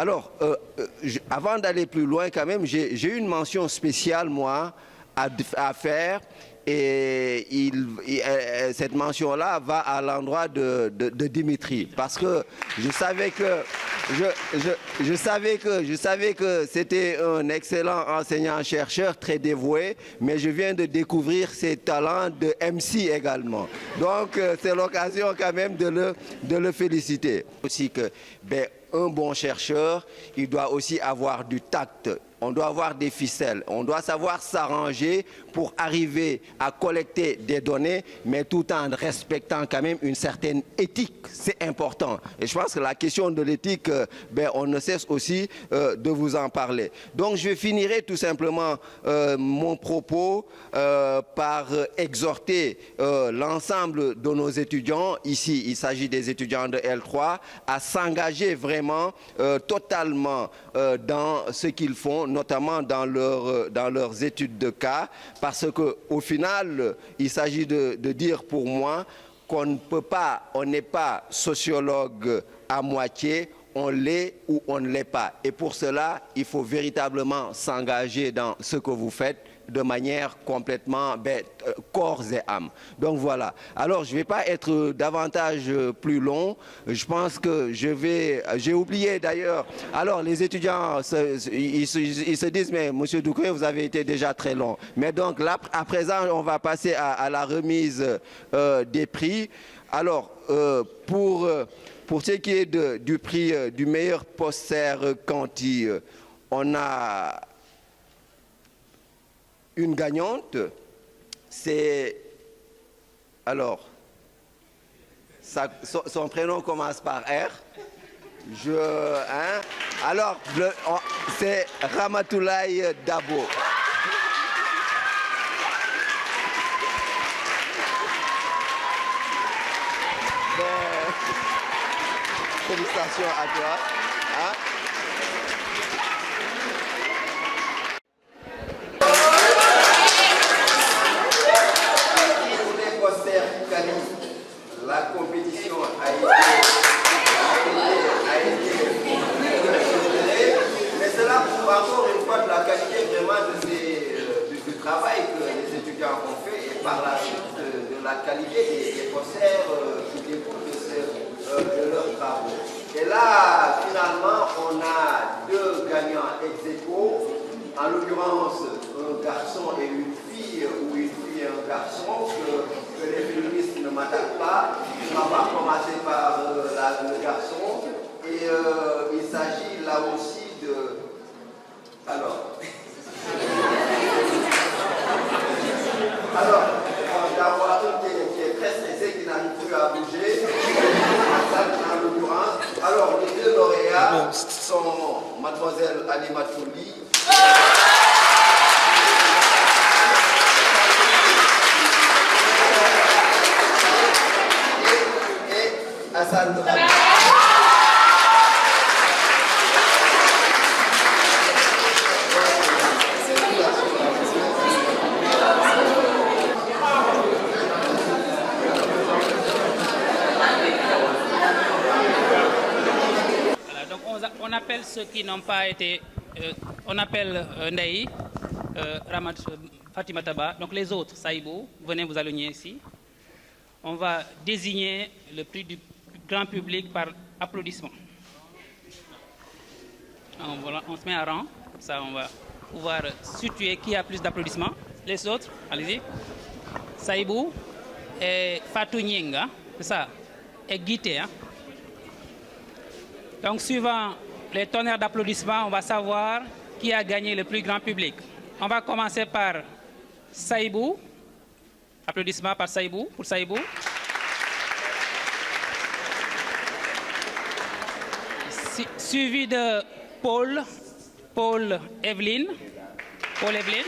Alors, avant d'aller plus loin, quand même, j'ai une mention spéciale, moi, à faire. Et cette mention-là va à l'endroit de Dimitri. Parce que je savais que, je savais que c'était un excellent enseignant-chercheur, très dévoué, mais je viens de découvrir ses talents de MC également. Donc, c'est l'occasion quand même de le féliciter. Aussi que, un bon chercheur, il doit aussi avoir du tact. On doit avoir des ficelles, on doit savoir s'arranger pour arriver à collecter des données, mais tout en respectant quand même une certaine éthique. C'est important. Et je pense que la question de l'éthique, on ne cesse aussi de vous en parler. Donc je finirai tout simplement mon propos par exhorter l'ensemble de nos étudiants, ici il s'agit des étudiants de L3, à s'engager vraiment totalement dans ce qu'ils font, notamment dans leurs études de cas, parce qu'au final, il s'agit de dire pour moi qu'on ne peut pas, on n'est pas sociologue à moitié, on l'est ou on ne l'est pas. Et pour cela, il faut véritablement s'engager dans ce que vous faites de manière complètement corps et âme. Donc voilà. Alors je ne vais pas être davantage plus long. Je pense que j'ai oublié d'ailleurs. Alors les étudiants, ils se disent, mais Monsieur Doucouré, vous avez été déjà très long. Mais donc là, à présent, on va passer à la remise des prix. Alors, pour ce qui est du prix du meilleur poster Canty, on a une gagnante, c'est... Alors, son prénom commence par R. Alors, c'est Ramatoulaye Dabo. Félicitations à toi. La compétition a été considérée, mais cela prouve encore une fois de la qualité vraiment du travail que les étudiants ont fait et par la suite de la qualité des posters qui découlent de leurs travaux. Et là, finalement, on a deux gagnants ex aequo, en l'occurrence un garçon et une fille, ou une fille et un garçon, que les féministes ne m'attaquent pas. On va commencer par le garçon. Et il s'agit là aussi de... Alors, d'avoir un qui est très stressé, qui n'arrive plus à bouger. En l'occurrence. Alors, les deux lauréats sont Mademoiselle Alimatouli et Hassan Dramé. On appelle ceux qui n'ont pas été... on appelle Ndei, Fatima Taba, donc les autres, Saïbou, venez vous aligner ici. On va désigner le prix du grand public par applaudissement. On se met en rang, ça on va pouvoir situer qui a plus d'applaudissements. Les autres, allez-y. Saïbou et Fatou Nyinga, c'est ça, et Guité. Hein? Donc suivant les tonnerres d'applaudissements, on va savoir qui a gagné le plus grand public. On va commencer par Saïbou. Applaudissements par Saïbou, pour Saïbou. Suivi de Paul Evelyne. Paul Evelyne.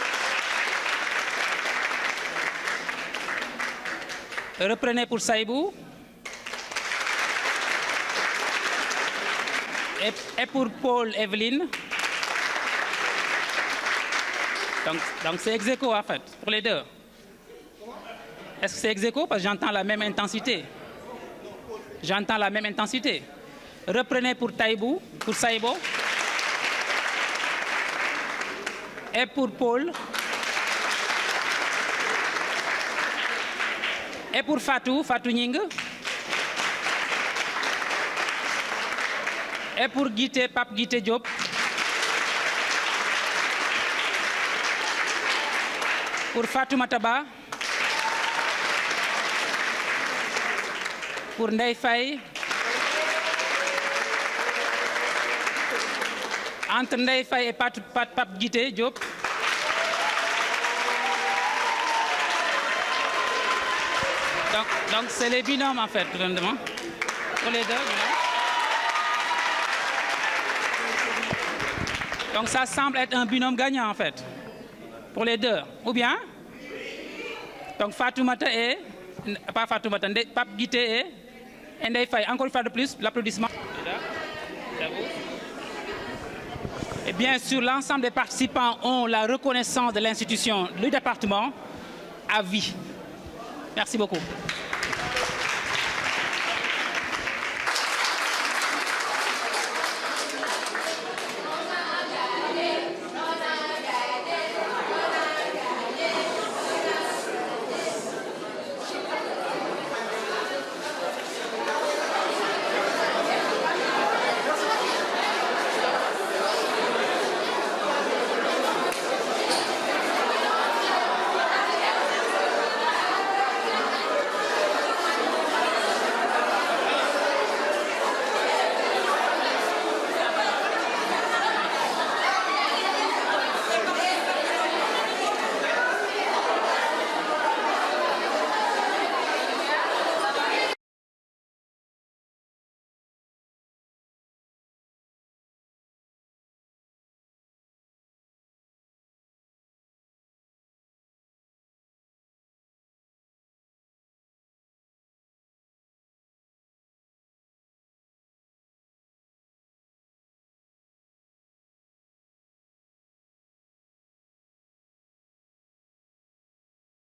Reprenez pour Saïbou. Et pour Paul Evelyne. Donc c'est ex aequo en fait, pour les deux. Est-ce que c'est ex aequo? Parce que j'entends la même intensité. J'entends la même intensité. Reprenez pour Taïbou, pour Saïbo. Et pour Paul. Et pour Fatou Nying. Et pour Guité, Pape Guité Diop. Pour Fatou Mataba. Pour Ndeye Faye. Entre Ndeye Faye et Pape Guité Diop. Donc c'est les binômes en fait, tout simplement. Pour les deux. Donc ça semble être un binôme gagnant en fait. Pour les deux. Ou bien? Donc Fatoumata et... Pas Fatoumata, Pape Guité et Ndeye Faye. Encore une fois de plus, l'applaudissement. Et bien sûr, l'ensemble des participants ont la reconnaissance de l'institution, le département, à vie. Merci beaucoup.